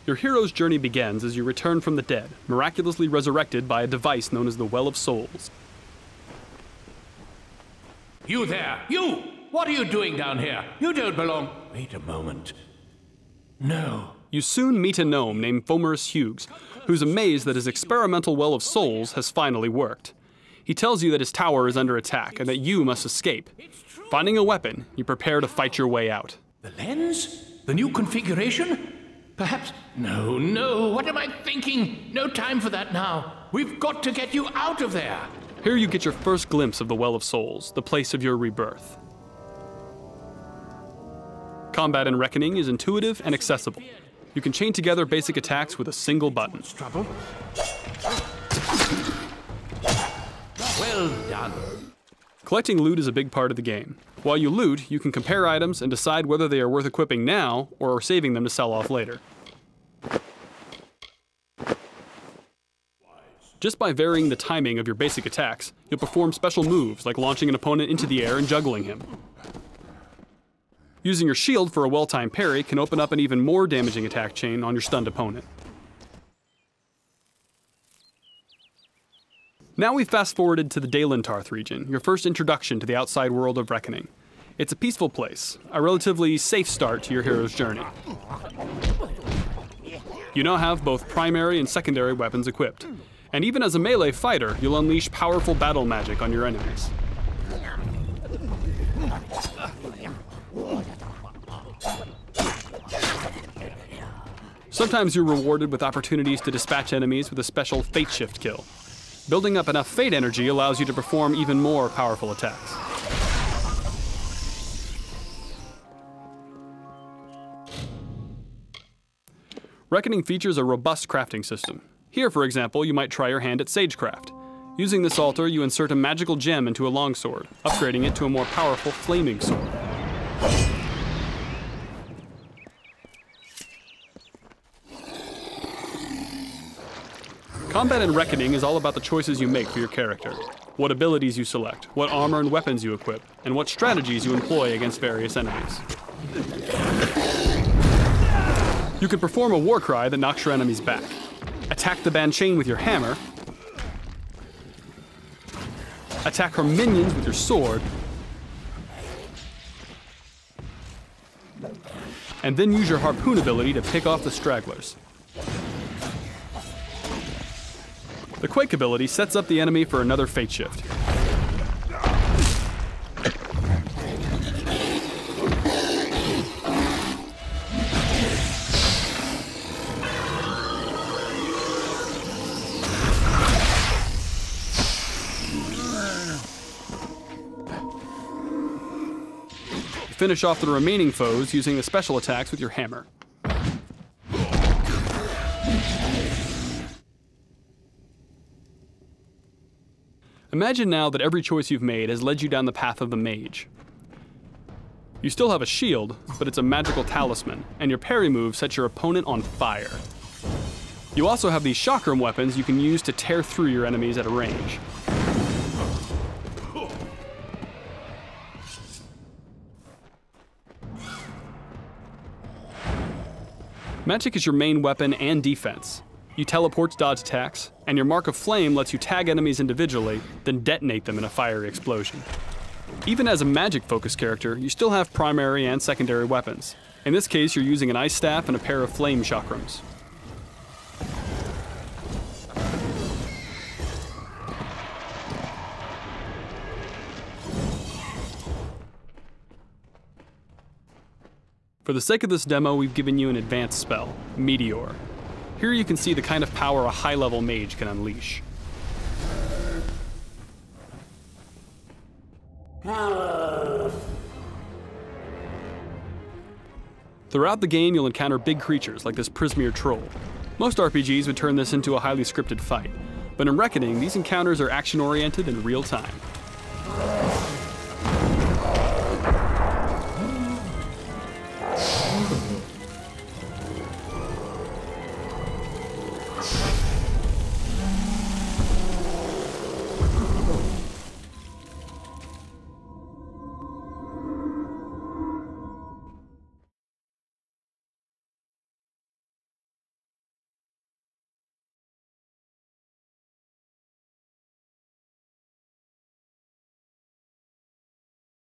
Your hero's journey begins as you return from the dead, miraculously resurrected by a device known as the Well of Souls. You there! You! What are you doing down here? You don't belong... Wait a moment. No. You soon meet a gnome named Fomerus Hughes, who's amazed that his experimental Well of Souls has finally worked. He tells you that his tower is under attack and that you must escape. Finding a weapon, you prepare to fight your way out. The lens? The new configuration? Perhaps... No, what am I thinking? No time for that now. We've got to get you out of there. Here you get your first glimpse of the Well of Souls, the place of your rebirth. Combat in Reckoning is intuitive and accessible. You can chain together basic attacks with a single button. Trouble? Well done. Collecting loot is a big part of the game. While you loot, you can compare items and decide whether they are worth equipping now or saving them to sell off later. Just by varying the timing of your basic attacks, you'll perform special moves like launching an opponent into the air and juggling him. Using your shield for a well-timed parry can open up an even more damaging attack chain on your stunned opponent. Now we've fast-forwarded to the Dalentarth region, your first introduction to the outside world of Reckoning. It's a peaceful place, a relatively safe start to your hero's journey. You now have both primary and secondary weapons equipped, and even as a melee fighter, you'll unleash powerful battle magic on your enemies. Sometimes you're rewarded with opportunities to dispatch enemies with a special Fate Shift kill. Building up enough Fate energy allows you to perform even more powerful attacks. Reckoning features a robust crafting system. Here, for example, you might try your hand at Sagecraft. Using this altar, you insert a magical gem into a longsword, upgrading it to a more powerful flaming sword. Combat in Reckoning is all about the choices you make for your character, what abilities you select, what armor and weapons you equip, and what strategies you employ against various enemies. You can perform a war cry that knocks your enemies back, attack the Banchain with your hammer, attack her minions with your sword, and then use your harpoon ability to pick off the stragglers. The Quake ability sets up the enemy for another Fate Shift. Finish off the remaining foes using the special attacks with your hammer. Imagine now that every choice you've made has led you down the path of the mage. You still have a shield, but it's a magical talisman, and your parry move sets your opponent on fire. You also have these chakram weapons you can use to tear through your enemies at a range. Magic is your main weapon and defense. You teleport to dodge attacks, and your Mark of Flame lets you tag enemies individually, then detonate them in a fiery explosion. Even as a magic-focused character, you still have primary and secondary weapons. In this case, you're using an ice staff and a pair of flame chakrams. For the sake of this demo, we've given you an advanced spell, Meteor. Here you can see the kind of power a high-level mage can unleash. Throughout the game, you'll encounter big creatures like this Prismeer troll. Most RPGs would turn this into a highly scripted fight, but in Reckoning, these encounters are action-oriented in real time.